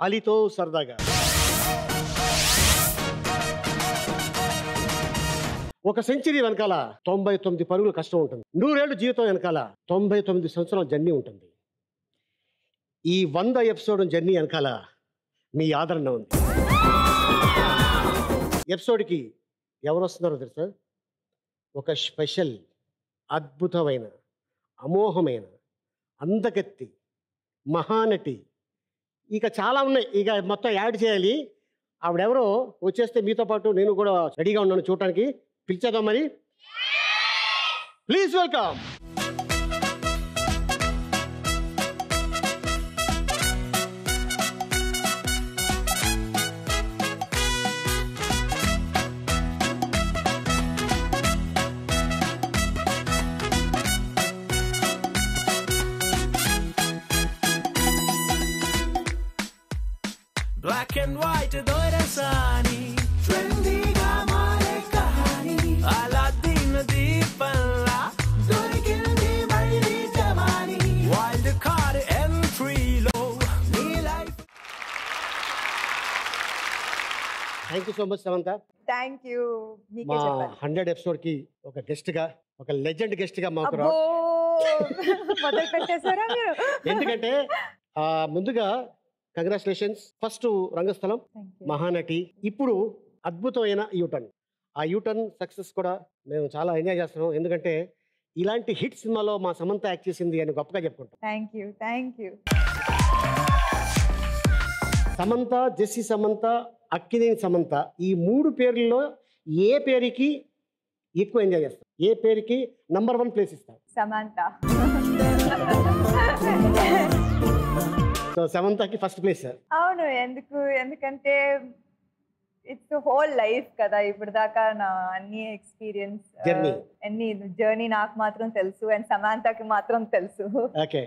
అలీతో సరదాగా. ఒక సెంచరీ వెనకాల 99 పరుగులు కష్టం ఉంటుంది. 100 ఏళ్ళు జీవితం వెనకాల 99 సంవత్సరాల జర్నీ ఉంటుంది. ఈ 100 ఎపిసోడ్ జర్నీ వెనకాల మీ ఆదరణ ఉంది. ఎపిసోడ్కి ఎవరు వస్తున్నారో తెలుసా? ఒక స్పెషల్, అద్భుతమైన, అమోఘమైన, అందగత్తి, మహానటి, ఇక చాలా ఉన్నాయి. ఇక మొత్తం యాడ్ చేయాలి. ఆవిడెవరో వచ్చేస్తే మీతో పాటు నేను కూడా రెడీగా ఉన్నాను చూడటానికి. పిలిచేద్దాం మరి. Please welcome Black and white దొరసాని ట్రెండీగా మారే కహాని అలాదీన్ దీపంలా దొరికింది మళ్ళీ జవాని వైల్డ్ కార్డ్ ఎంట్రీలో నీ life. Thank you so much Samantha. Thank you. మా 100 ఎపిసోడ్కి ఒక గెస్ట్గా, ఒక లెజెండ్ గెస్ట్గా మాకు మొదలు పెట్టేశారా మీరు? ఎందుకంటే ముందుగా కంగ్రాచులేషన్స్. ఫస్ట్ రంగస్థలం, మహానటి, ఇప్పుడు అద్భుతమైన యూటర్న్. ఆ యూటర్న్ సక్సెస్ కూడా మేము చాలా ఎంజాయ్ చేస్తున్నాం. ఎందుకంటే ఇలాంటి హిట్ సినిమాలో మా సమంత యాక్ట్ చేసింది అని గొప్పగా చెప్పుకుంటాం. Thank you. Samantha, Jessie Samantha, Akkineni Samantha, ఈ 3 పేర్లలో ఏ పేరుకి ఎక్కువ ఎంజాయ్ చేస్తాం? ఏ పేరుకి నంబర్ 1 ప్లేస్ ఇస్తాం? సమంత. సో సమంతకి ఫస్ట్ ప్లేస్. అవును. ఎందుకంటే ఇట్స్ హోల్ లైఫ్ కదా. ఇప్పుడు దాకా నా అన్ని ఎక్స్పీరియన్స్, అన్ని జర్నీ నాకు మాత్రం తెలుసు, అండ్ సమంతకి మాత్రం తెలుసు. Okay.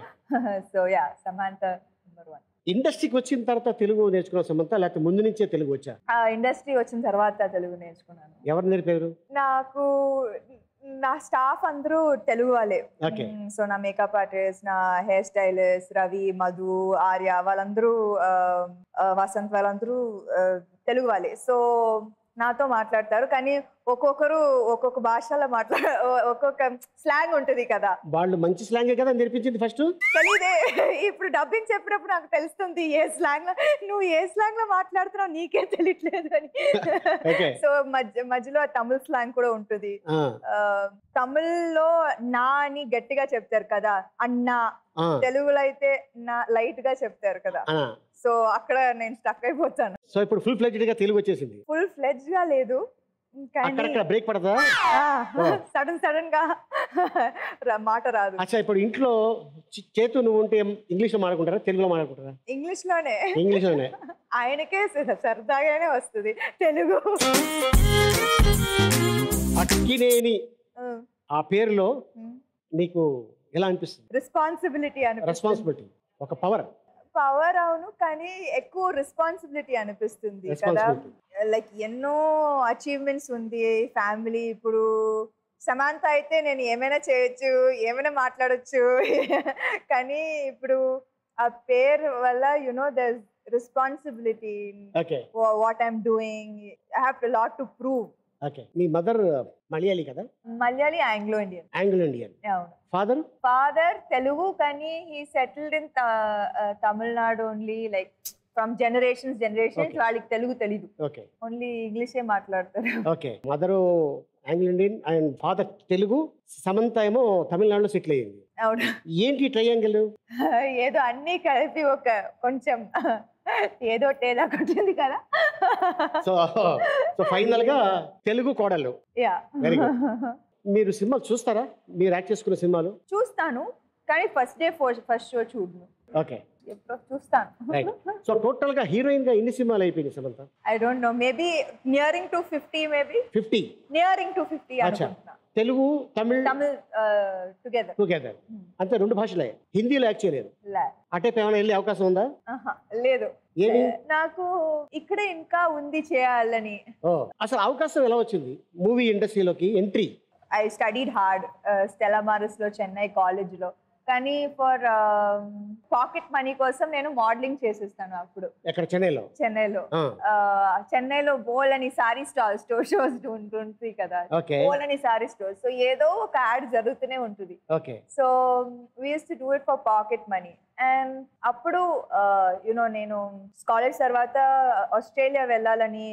So yeah, Samantha number 1. ఇండస్ట్రీకి వచ్చిన తర్వాత తెలుగు నేర్చుకున్న సమంత, లేకపోతే ముందు నుంచే తెలుగు వచ్చా? ఇండస్ట్రీ వచ్చిన తర్వాత తెలుగు నేర్చుకున్నాను. ఎవరు నేర్పారు? నాకు నా స్టాఫ్ అందరూ తెలుగు వాళ్ళే. సో నా మేకప్ ఆర్టిస్ట్, నా హెయిర్ స్టైలిస్ట్ రవి, మధు, ఆర్య, వాళ్ళందరూ వసంత్, వాళ్ళందరూ తెలుగు వాళ్ళే. సో నాతో మాట్లాడతారు, కానీ ఒక్కొక్కరు ఒక్కొక్క భాషలో ఒక్కొక్క స్లాంగ్ ఉంటుంది కదా. వాళ్ళు మంచి స్లాంగే కదా నేర్పించింది ఫస్ట్. తెలీదే, ఇప్పుడు డబ్బింగ్ చెప్పినప్పుడు నాకు తెలుస్తుంది ఏ స్లాంగ్ లో నువ్వు ఏ స్లాంగ్ లో మాట్లాడుతున్నావు నీకే తెలియట్లేదు అని. సో మధ్యలో తమిళ స్లాంగ్ కూడా ఉంటుంది. తమిళ్లో నా అని గట్టిగా చెప్తారు కదా, అన్నా. తెలుగులో అయితే నా లైట్ గా చెప్తారు కదా. సో అక్కడ నేను స్టక్ అయిపోతాను. సో ఇప్పుడు ఫుల్ ఫ్లెడ్జ్డ్ గా తెలుగు వచ్చేసింది. ఫుల్ ఫ్లెడ్జ్ గా లేదు, బ్రేక్ పడదా? సడన్ గా మాట రాదు. అచ్చా, ఇప్పుడు ఇంట్లో చేతు నువ్వు ఉంటే ఇంగ్లీష్ లో మాట్లాడుకుంటారా, తెలుగులో మాట్లాడుకుంటారా? ఇంగ్లీష్ లోనే. ఆయనకే సరదాగానే వస్తుంది తెలుగు. అక్కినేని ఆ పేరులో నీకు ఎలా అనిపిస్తుంది? రెస్పాన్సిబిలిటీ, ఒక పవర్. అవును, కానీ ఎక్కువ రెస్పాన్సిబిలిటీ అనిపిస్తుంది కదా. లైక్ ఎన్నో అచీవ్మెంట్స్ ఉంది ఫ్యామిలీ. ఇప్పుడు సమంత అయితే నేను ఏమైనా చేయొచ్చు, ఏమైనా మాట్లాడొచ్చు, కానీ ఇప్పుడు ఆ పేరు వల్ల their responsibility. What I'm doing, I have to lot to prove. Okay. మీ మదర్ మలయాళీ కదా? Malayali, Anglo Indian. అవును. ఫాదర్ తెలుగు, కానీ he settled in Tamil Nadu only. Like from generations వాళ్ళకి తెలుగు తెలీదు, ఓన్లీ ఇంగ్లీషే మాట్లాడతారు. Okay. Mother Anglo Indian and father Telugu. Samantha ఏమో తమిళనాడులో సెటిల్ అయ్యింది. అవును. ఏంటి ట్రయాంగిల్? ఏదో అన్ని కలిపి ఒక కొంచెం ఏదో తేడా కొట్టింది కదా. సో ఫైనల్ గా తెలుగు కోడలు. Very good. మీరు సినిమాలు చూస్తారా? మీరు యాక్ట్ చేసుకున్న సినిమాలు? చూస్తాను, కానీ ఫస్ట్ షో చూడను. ఓకే. చూస్తాను. సో టోటల్ గా హీరోయిన్ గా ఎన్ని సినిమాలు అయిపోయినాయి Samantha? I don't know, maybe nearing to 50. Maybe 50. Nearing to 50 అనుకుంటున్నా. తెలుగు, తమిళ్ టుగెదర్. అంతే, 2 భాషలే. హిందీలో యాక్ట్ చేయలేదు. అటే ఏమైనా వెళ్ళే అవకాశం ఉందా? లేదు. నాకు ఇక్కడ ఇంకా ఉంది చేయాలని. అసలు అవకాశం ఎలా వచ్చింది మూవీ ఇండస్ట్రీలోకి entry? I studied hard, Stella Maris lo, Chennai College lo. కానీ ఫర్ పాకెట్ మనీ కోసం నేను మోడలింగ్ చేసేస్తాను అప్పుడు ఎక్కడ చెన్నైలో చెన్నైలో బోల్ అని సారీ స్టోర్స్ ఉంటుంది కదా, బోల్ అని సారీ స్టోర్స్. సో ఏదో ఒక యాడ్ జరుగుతూనే ఉంటుంది. So we use to do it for pocket money. And అప్పుడు నేను కాలేజ్ తర్వాత ఆస్ట్రేలియా వెళ్ళాలని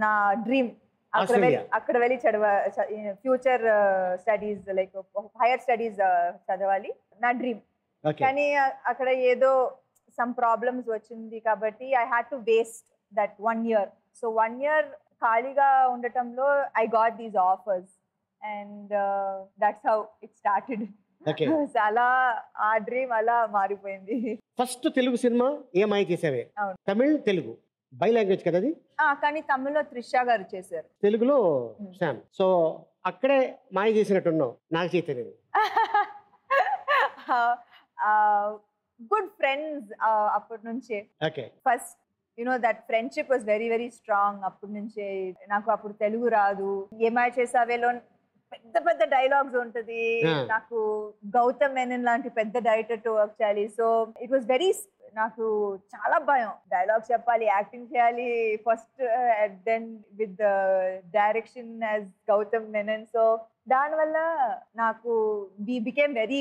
నా డ్రీమ్. అక్కడ వెళ్ళి future studies like higher studies చదవాలి నా డ్రీమ్. కానీ అక్కడ ఏదో సమ్ ప్రాబ్లమ్స్ వచ్చింది కాబట్టి I had to waste that 1 year. So 1 year ఖాళీగా ఉండటంలో I got these offers and that's how it started. అలా ఆ డ్రీమ్ అలా మారిపోయింది. ఫస్ట్ తెలుగు సినిమా ఏమై చేసావే? తమిళ్ తెలుగు బై లాంగ్వేజ్ కదా అది? కానీ తమిళ్లో త్రిష గారు చేశారు, తెలుగులో శామ్. సో అక్కడే మాయ చేసినట్టున్నావు నాగ చైతన్య. గుడ్ ఫ్రెండ్స్ అప్పటి నుంచే. First that friendship was very very strong అప్పటి నుంచే. నాకు అప్పుడు తెలుగు రాదు. ఏమై చేసావేలో పెద్ద పెద్ద డైలాగ్స్ ఉంటది. నాకు గౌతమ్ మెనన్ లాంటి పెద్ద డైరెక్టర్ తో వర్క్ చేయాలి. సో ఇట్ వాజ్ వెరీ, నాకు చాలా భయం. డైలాగ్ చెప్పాలి, యాక్టింగ్ చేయాలి first, then with direction as Gautham Menon. So దానివల్ల నాకు we became very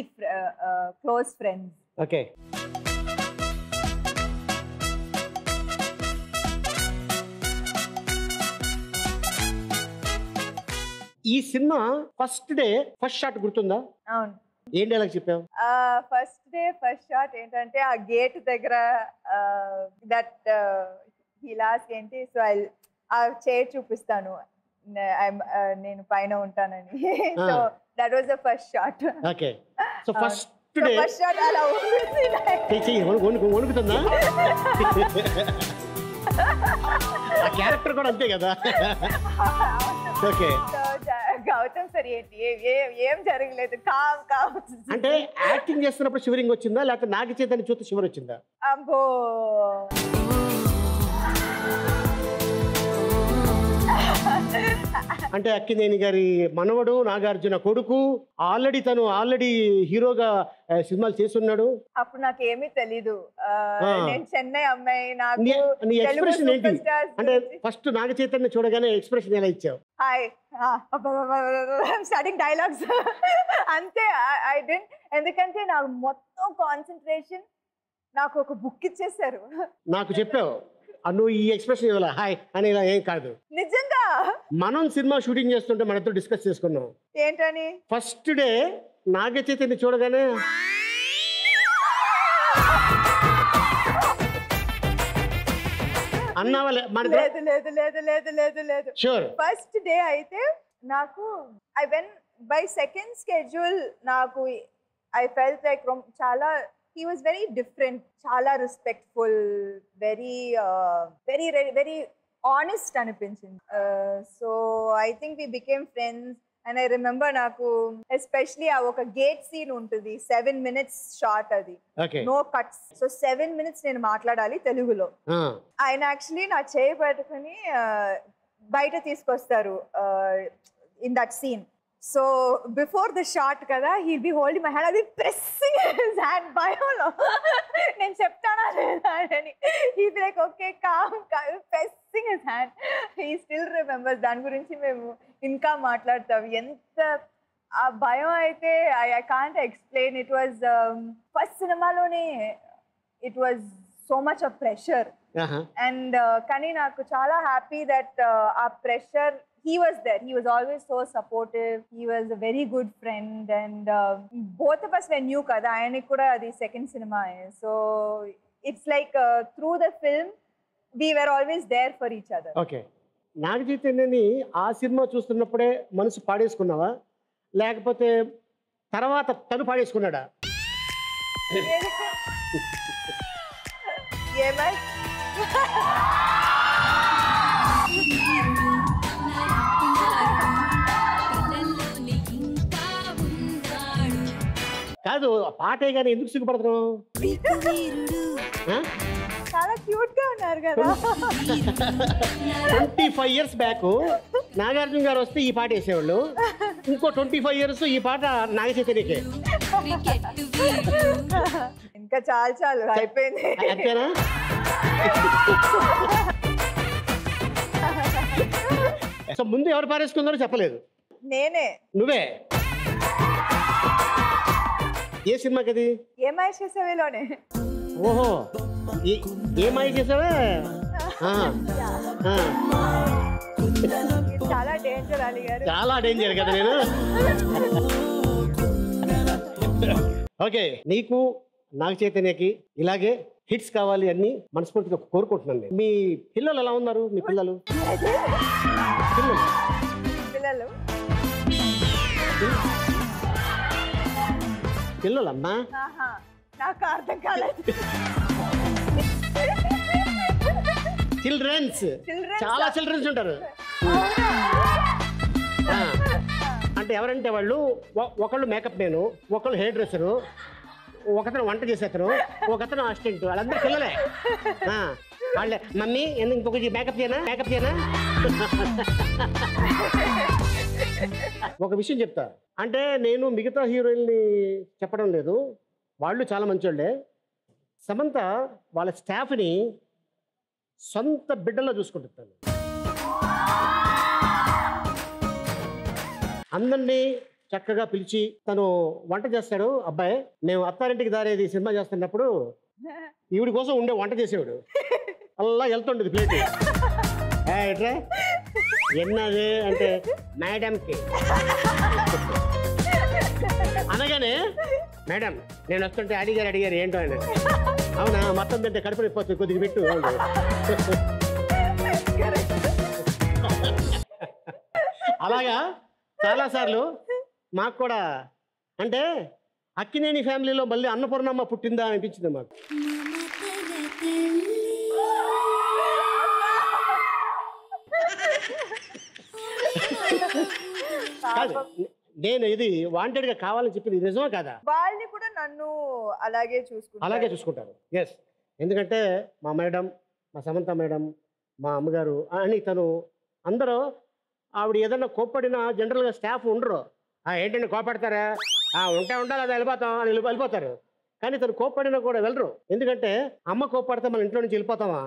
close friends. Okay. ఈ cinema first day first shot గుర్తుందా? అవును. ఏం డైలాగ్ చెప్పావు? ఫస్ట్ డే ఫస్ట్ షాట్ ఏంటంటే ఆ గేట్ దగ్గర దట్ హిలాస్ ఏంటి, సో ఆ చైర్ చూపిస్తాను, నేను పైన ఉంటానని. So that was the first shot. Okay. So first day first shot అలా వణుకుతుందా? ఆ క్యారెక్టర్ కూడా అంతే కదా. ఓకే. గౌతమ్ సార్ ఏంటి ఏం జరగలేదు, అంటే యాక్టింగ్ చేస్తున్నప్పుడు షివరింగ్ వచ్చిందా లేకపోతే నాగ చైతన్య చూస్తే షివర్ వచ్చిందా? అబ్బో, అంటే అక్కినేని గారి మనవడు, నాగార్జున కొడుకు, ఆల్రెడీ హీరోగా సినిమాలు చేస్తున్నాడు. అప్పుడు నాకు ఏమీ తెలీదు. నేను చెన్నై అమ్మాయి. నీ ఎక్స్ప్రెషన్ ఏంటి? అంటే ఫస్ట్ నాగ చైతన్య చూడగానే ఎక్స్ప్రెషన్ ఎలా ఇచ్చావు? హాయ్ స్టార్టింగ్ డైలాగ్స్ అంతే. ఐ డెంట్, ఎందుకంటే నాకు మొత్తం కాన్సన్ట్రేషన్, నాకు ఒక బుక్ ఇచ్చేసారు. నాకు చెప్పావు నువ్వు ఈ ఎక్స్ప్రెషన్ ఇవ్వాలా హాయ్ అని, ఇలా ఏం కాదు. నిజంగా మనం సినిమా షూటింగ్ చేస్తుంటే మనతో డిస్కస్ చేసుకున్నాం. ఏంటని? ఫస్ట్ డే నాగ చైతన్య చూడగానే అన్నావా? లేదు లేదు లేదు లేదు లేదు లేదు. షూర్. ఫస్ట్ డే అయితే నాకు I when by second schedule నాకు ఐ ఫెల్ట్ లైక్ చాలా he was very different, chala respectful, very honest anipinchindi. So I think we became friends and I remember naku especially a oka gate scene untadi, 7 minutes shot adi. Okay. No cuts. So 7 minutes nenu maatladali telugulo. Ayina actually na cheyi pettukoni baita teeskostaru in that scene. So before the shot kada, he'll be holding my hand, I'll be pressing his hand bayolo. Nen cheptana ledha ani. He'll be like, okay, calm, pressing his hand. He still remembers. Dan gurinchi memu inka maatladtam. Enta aa bayam aithe I can't explain. It was first cinema lone it was so much of pressure. And kani naku chala happy that aa pressure, he was there. He was always so supportive. He was a very good friend, and both of us were new kada. Ayani kuda adi second cinema. So it's like through the film we were always there for each other. Okay. నాగ చైతన్యని ఆ cinema చూస్తున్నప్పుడే మనసు పాడేసుకున్నావా లేకపోతే తర్వాత తను పాడేసుకున్నాడా? ఏమై కాదు, పాటే కానీ ఎందుకు సిగ్గుపడుతున్నావు? చాలా క్యూట్ గా ఉన్నారు కదా. 25 years బ్యాక్ నాగార్జున గారు వస్తే ఈ పాట వేసేవాళ్ళు. ఇంకో 25 years ఈ పాట నాగ చైతన్యకే. ఇంకా చాలు చాలు అయిపోయింది. అంతేనా? సో ముందు ఎవరు పారేసుకున్నారో చెప్పలేదు. నేనే. నువ్వే? ఏ సినిమాకి అది? ఏమై చేసేవేలోనే. ఓహో, ఏమై చేసావే? చాలా డేంజర్ అలీ గారు. చాలా డేంజర్ కదా నేను. ఓకే, నీకు నాగ చైతన్యకి ఇలాగే హిట్స్ కావాలి అని మనస్ఫూర్తిగా కోరుకుంటున్నాను. మీ పిల్లలు ఎలా ఉన్నారు? మీ పిల్లలు పిల్లలు పిల్లలమ్మా? నాకు అర్థం కాలేదు. చిల్డ్రన్స్, చాలా చిల్డ్రన్స్ ఉంటారు. అంటే ఎవరంటే వాళ్ళు ఒకళ్ళు మేకప్ మ్యాను, ఒకళ్ళు హెయిర్ డ్రెస్సరు, ఒకతను వంట చేసేతను, ఒకతను అసిస్టెంట్. వాళ్ళందరూ పిల్లలే. వాళ్ళే మమ్మీ ఇంకొక మేకప్ చేయనా, మేకప్ చేయనా. ఒక విషయం చెప్తా, అంటే నేను మిగతా హీరోయిన్ని చెప్పడం లేదు, వాళ్ళు చాలా మంచోళ్ళే. సమంత వాళ్ళ స్టాఫ్ని సొంత బిడ్డల్లో చూసుకుంటాను. అందరినీ చక్కగా పిలిచి తను వంట చేస్తాడు. అబ్బాయి మేము అత్తారింటికి దారేది సినిమా చేస్తున్నప్పుడు ఈవిడి కోసం ఉండే వంట చేసేవాడు. అలా వెళ్తుండేది ప్లేట్. ఎట్రా ఎన్నది అంటే మేడంకి అనగానే, మేడం నేను వస్తుంటే అడిగారు ఏంటో ఆయన. అవునా, మొత్తం తింటే కడుపు నొప్పి కొద్దిగా పెట్టు. అలాగా చాలాసార్లు మాకు కూడా, అంటే అక్కినేని ఫ్యామిలీలో మళ్ళీ అన్నపూర్ణమ్మ పుట్టిందా అనిపించింది మాకు. నేను ఇది వాంటెడ్గా కావాలని చెప్పింది నిజమా కాదా? వాళ్ళని కూడా నన్ను అలాగే చూసుకుంటారు. ఎస్, ఎందుకంటే మా మేడం, మా సమంత మేడం, మా అమ్మగారు అని తను అందరూ ఆవిడ ఏదన్నా కోప్పడినా జనరల్గా స్టాఫ్ ఉండరు. ఏంటంటే కోపడతారా, ఉండాలి అది వెళ్ళిపోతాం అని వెళ్ళిపోతారు. కానీ తను కోప్పడినా కూడా వెళ్ళరు. ఎందుకంటే అమ్మ కోప్పడితే మన ఇంట్లో నుంచి వెళ్ళిపోతామా.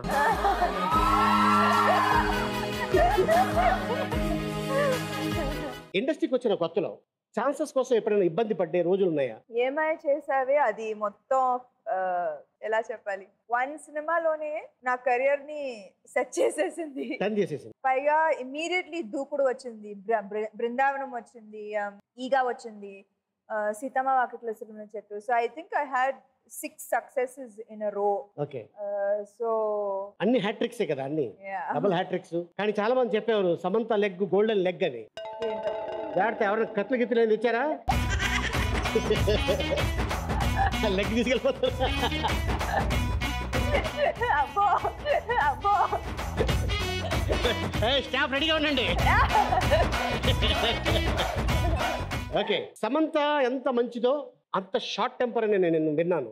ఇండస్ట్రీకి వచ్చిన కొత్తలో ఛాన్సెస్ కోసం ఎప్పుడైనా ఇబ్బంది పడ్డే రోజులు ఉన్నాయా? ఏమై చేసావే అది మొత్తం ఎలా చెప్పాలి, 1 సినిమాలోనే నా కెరియర్ ని సెట్ చేసేసింది. పైగా ఇమ్మీడియట్లీ దూకుడు వచ్చింది, బృందావనం వచ్చింది, ఈగా వచ్చింది, సీతమ్మ వాకిట్ల సినిమా చెట్టు. So I think I had 6 successes in a row. Okay, so అన్ని హ్యాట్రిక్సే కదా, అన్ని డబుల్ హ్యాట్రిక్స్. కానీ చాలా మంది చెప్పేవారు సమంత లెగ్ గోల్డెన్ లెగ్ అని. జాగ్రత్త, ఎవరైనా కత్తులు గిత్తులు ఏం తెచ్చారా? లెగ్ తీసుకెళ్ళిపోతారు. స్టాఫ్ రెడీగా ఉండండి. ఓకే, సమంత ఎంత మంచిదో అంత షార్ట్ టెంపర్ అని నేను విన్నాను,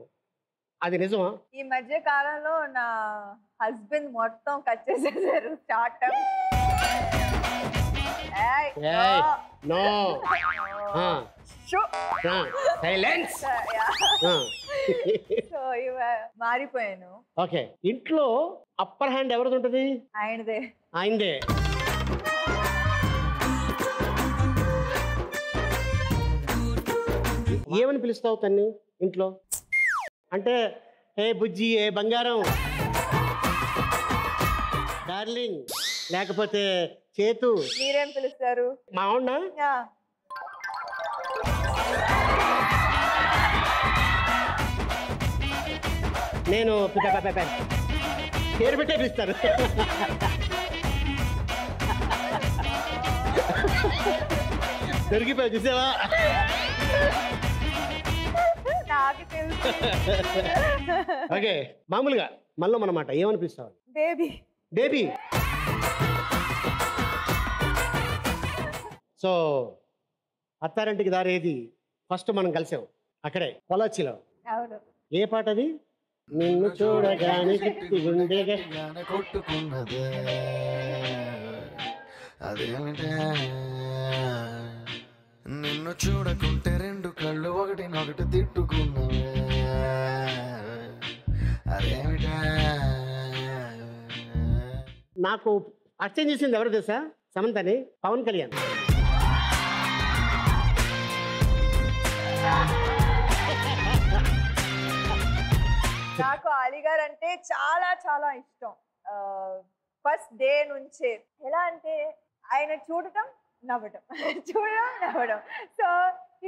అది నిజమా? ఈ మధ్య కాలంలో నా హస్బెండ్ మొత్తం కట్ చేసేసారు short temper. No silence. So మారిపోయాను. ఓకే, ఇంట్లో అప్పర్ హ్యాండ్ ఎవరిది ఉంటుంది? ఆయనదే. ఏమని పిలుస్తావు తన్ని ఇంట్లో? అంటే ఏ బుజ్జి, ఏ బంగారం, డార్లింగ్, లేకపోతే చేతు? మీరేం పిలుస్తారు? మా అవునా? నేను పేరు పెట్టే పిలుస్తాను. దొరికిపోయి చూసావా? ఓకే, మామూలుగా మళ్ళీ అన్నమాట ఏమని పిలుస్తావు? Baby. So Attarintiki Daredi first మనం కలిసాం అక్కడే పొలాచిలో. ఏ పాట అది? నిన్ను చూడగానే చిట్టి గుండెగా కొట్టుకున్నదే అదేమిటే నిన్ను చూడకుంటే రెండు కళ్ళు ఒకటినొకటి తిట్టుకున్నవే అదేమిటే నాకు అర్చన చేసింది ఎవరు తెలుసా? సమంతని, పవన్ కళ్యాణ్. నాకు అలీ గారు అంటే చాలా చాలా ఇష్టం. ఫస్ట్ డే నుంచే ఎలా అంటే ఆయన చూడటం నవ్వటం చూడడం నవ్వడం. సో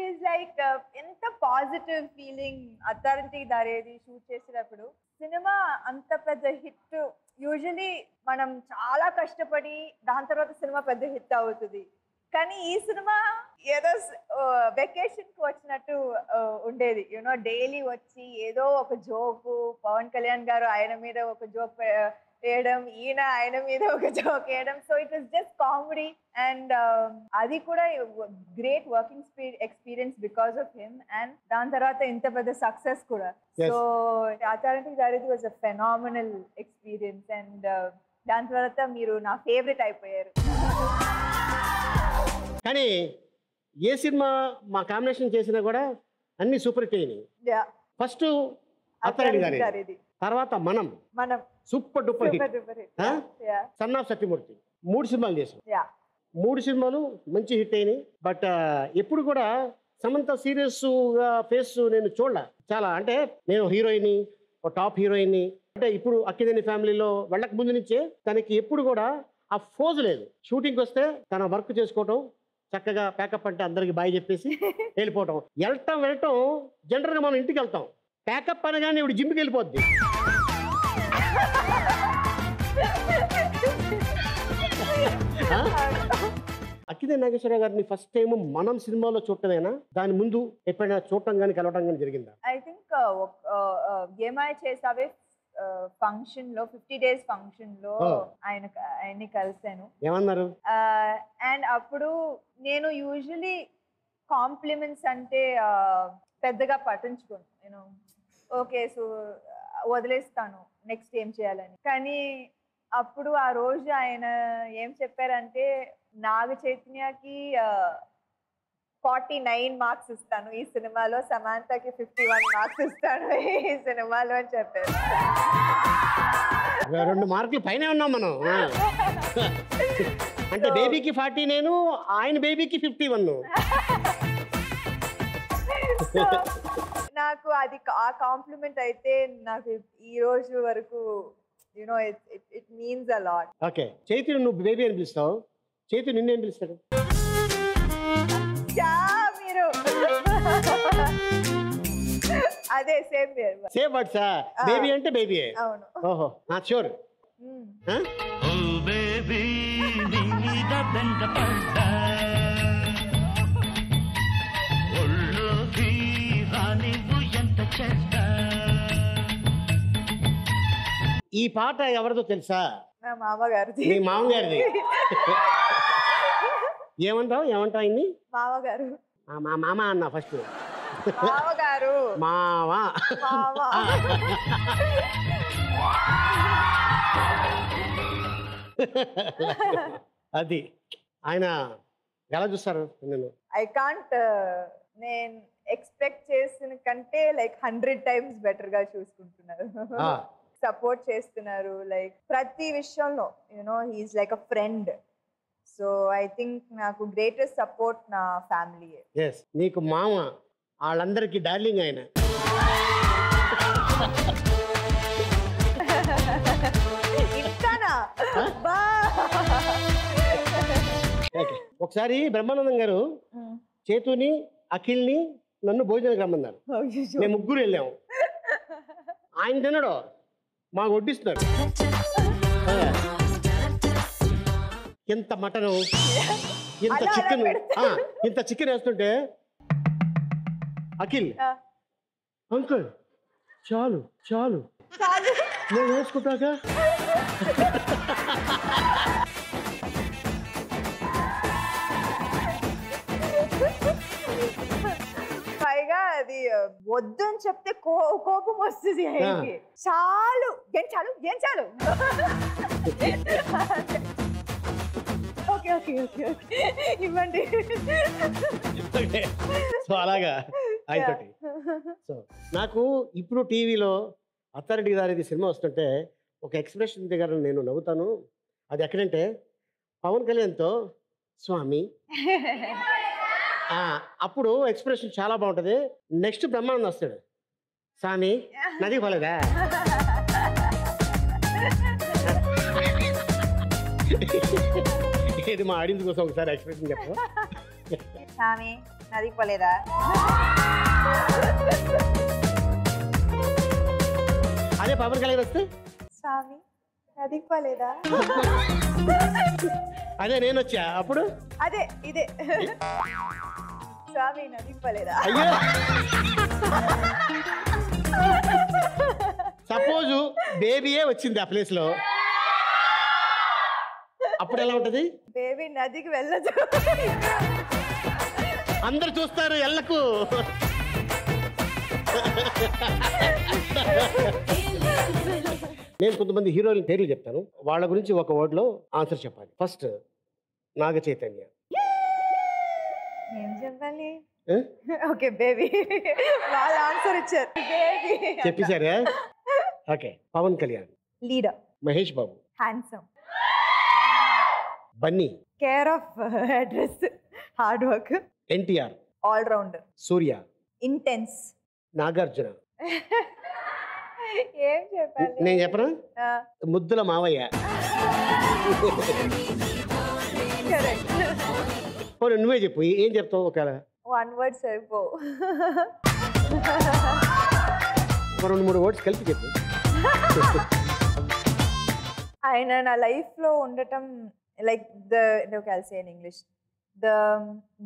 ఈజ్ లైక్ ఎంత positive feeling. Attarintiki Daredi shoot చేసేటప్పుడు సినిమా అంత పెద్ద హిట్. యూజువలీ మనం చాలా కష్టపడి దాని తర్వాత సినిమా పెద్ద హిట్ అవుతుంది. కానీ ఈ సినిమా ఏదో వెకేషన్కి వచ్చినట్టు ఉండేది. యూనో డైలీ వచ్చి ఏదో ఒక జోకు, పవన్ కళ్యాణ్ గారు ఆయన మీద ఒక జోక్ వేయడం, ఈయన ఆయన మీద ఒక జోక్ వేయడం. So it was just comedy and అది కూడా great working experience because of him. And దాని తర్వాత ఇంత పెద్ద సక్సెస్ కూడా. So Attarintiki Daredi was a phenomenal experience. And దాని తర్వాత మీరు నా ఫేవరెట్ అయిపోయారు. కానీ ఏ సినిమా మా కాంబినేషన్ చేసినా కూడా అన్ని సూపర్ హిట్ అయినాయి. ఫస్ట్ అత్తారింటికి దారేది, తర్వాత మనం super duper hit, son of Satyamurthy, 3 సినిమాలు చేసాం. 3 సినిమాలు మంచి హిట్ అయినాయి. బట్ ఎప్పుడు కూడా సమంత సీరియస్గా ఫేస్ నేను చూడలే. చాలా అంటే నేను హీరోయిన్ని, ఒక టాప్ హీరోయిన్ని, అంటే ఇప్పుడు అక్కినేని ఫ్యామిలీలో వెళ్ళక ముందు నుంచే తనకి ఎప్పుడు కూడా ఆ ఫోజ్ లేదు. షూటింగ్కి వస్తే తన వర్క్ చేసుకోవటం, చక్కగా ప్యాకప్ అంటే అందరికి బాయ్ చెప్పేసి వెళ్ళిపోవటం. వెళ్ళటం జనరల్గా మనం ఇంటికి వెళ్తాం, ప్యాకప్ అనగానే ఇప్పుడు జిమ్కి వెళ్ళిపోద్ది. అక్కినేని నాగేశ్వరరావు గారిని ఫస్ట్ టైం మనం సినిమాలో చూడటమేనా? దాని ముందు ఎప్పుడైనా చూడటం కానీ కలవటం కానీ జరిగిందా? ఐ థింక్ ఏమై చేసావే ఫంక్షన్ లో 50 days ఫంక్షన్ లో ఆయన్ని కలిసాను. ఏమన్నారు? అండ్ అప్పుడు నేను యూజువలీ కాంప్లిమెంట్స్ అంటే పెద్దగా పట్టించుకోను. నేను ఓకే సో వదిలేస్తాను నెక్స్ట్ ఏం చేయాలని. కానీ అప్పుడు ఆ రోజు ఆయన ఏం చెప్పారంటే నాగ చైతన్యకి 49 మార్క్స్ ఇస్తాను ఈ సినిమాలో, సమాంతకి 51 మార్క్స్ ఇస్తాను ఈ సినిమాలో అని చెప్పారు. 2 మార్కులు పైన ఉన్నాం మనం. అంటే బేబీకి 40, నేను ఆయన బేబీకి 51. నాకు అది ఆ కాంప్లిమెంట్ అయితే నాకు ఈ రోజు వరకు you know it means a lot. Okay, Chaitanya నువ్వు బేబీ అని పిలుస్తావు, చైతన్య నిన్నేం పిలుస్తాడు? మీరు అదే సేమ్ పేరు, సేమ్ వర్డ్సా? బేబీ అంటే బేబీ. అవును. ఓహో, షూర్. ఈ పాట ఎవరిదో తెలుసా? మా మామగారిది. మీ మామగారిది. ఏమంటావు ఇన్ని? మామగారు. మా మామ అన్న ఫస్ట్. మామగారు. మావా. అది ఆయన ఎలా చూస్తారు నేను? I can't. నేను ఎక్స్పెక్ట్ చేసిన కంటే లైక్ 100 times బెటర్ గా చూసుకుంటున్నారు, సపోర్ట్ చేస్తున్నారు. లైక్ ప్రతి విషయంలో you know he's like a friend. So I think నాకు గ్రేటెస్ట్ సపోర్ట్ నా ఫ్యామిలీ. ఎస్, నీకు మామ, వాళ్ళందరికీ డార్లింగ్ ఆయన. ఒకసారి బ్రహ్మానందం గారు చేతుని, అఖిల్ని, నన్ను భోజనానికి రమ్మన్నారు. మేము 3 వెళ్ళాము. ఆయన తినడు, మాకు వడ్డిస్తున్నారు. ఇంత మటను, ఇంత చికెన్ వేస్తుంటే అఖిల్, అంకుల్ చాలు చాలు నేను వేసుకుంటాక. పైగా అది వద్దు అని చెప్తే కోపం వస్తుంది ఆయనకి. చాలు ఏం చాలు ఏం చాలు. ఓకే ఓకే ఓకే ఓకే ఇవ్వండి. సో అలాగా ఆయనతోటి. సో నాకు ఇప్పుడు టీవీలో అత్తారింటికి దారేది సినిమా వస్తుంటే ఒక ఎక్స్ప్రెషన్ దగ్గర నేను నవ్వుతాను. అది ఎక్కడంటే పవన్ కళ్యాణ్తో స్వామి అప్పుడు ఎక్స్ప్రెషన్ చాలా బాగుంటుంది. నెక్స్ట్ బ్రహ్మానందం వస్తాడు, స్వామి నది పోలేదా. ఇది మా ఆడియన్స్ కోసం ఒకసారి ఎక్స్ప్రెషన్ చెప్పు. స్వామి నది పోలేదా. అదే పవన్ కళ్యాణ్ వస్తే స్వామి నది పోలేదా. అదే నేను వచ్చా అప్పుడు అదే ఇదే స్వామి నది పోలేదా. అయ్యో సపోజు బేబీయే వచ్చింది ఆ ప్లేస్ లో, అప్పుడు ఎలా ఉంటది? బేబీ నదికి వెళ్ళదు, అందరు చూస్తారు ఎల్లకు. నేను కొంతమంది హీరోయిన్ పేర్లు చెప్తాను, వాళ్ళ గురించి ఒక వర్డ్ లో ఆన్సర్ చెప్పాలి. ఫస్ట్ నాగ చైతన్య. ఏం చెప్పాలి? ఓకే బేబీ, వాళ్ళ ఆన్సర్ ఇచ్చారు బేబీ చెప్పేశారా? Okay. Pawan Kalyan. Leader. Mahesh Babu. Handsome. Bunny. Care of address, hard work. NTR. All rounder. Suriya. Intense. Nagarjuna. ఏం చెప్పాలి? నేను చెప్పనా? ముద్దుల మావయ్య. పోనీ నువ్వే చెప్పు, ఏం చెప్తావు? ఒక వన్ వర్డ్ సరిపో. ఒక 2-3 వర్డ్స్ కలిపి చెప్పు. ఆయన నా లైఫ్ లో ఉండటం like I'll say in English,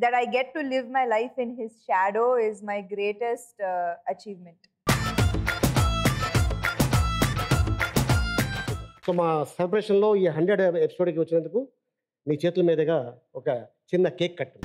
that I get to live my life in his shadow is my greatest achievement. So మా సెలబ్రేషన్ లో ఈ 100 ఎపిసోడ్కి వచ్చినందుకు నీ చేతుల మీదుగా ఒక చిన్న కేక్ కట్టు.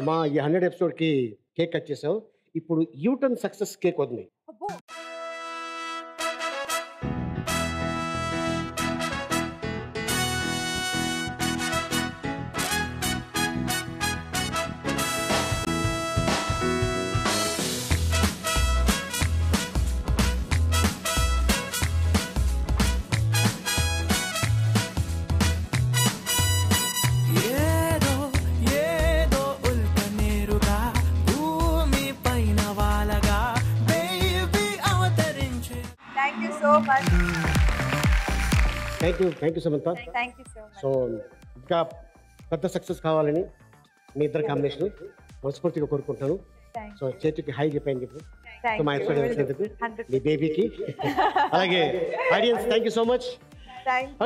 మా ఈ 100 ఎపిసోడ్కి కేక్ కట్ చేసావు. ఇప్పుడు యూటర్న్ సక్సెస్ కేక్ ఉంది. Thank you Samantha. సో ఇంకా పెద్ద సక్సెస్ కావాలని మీ ఇద్దరు కాంబినేషన్ మనస్ఫూర్తిగా కోరుకుంటాను. సో చేతికి హై చెప్పాను చెప్పు. సో మా ఎపిసోడ్ వచ్చినందుకు మీ బేబీకి, అలాగే audience thank you so much.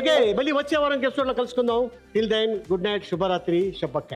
Okay, మళ్ళీ వచ్చే వారం ఎపిసోడ్లో కలుసుకుందాం. టిల్ దెన్ గుడ్ నైట్, శుభరాత్రి, శుభక్క.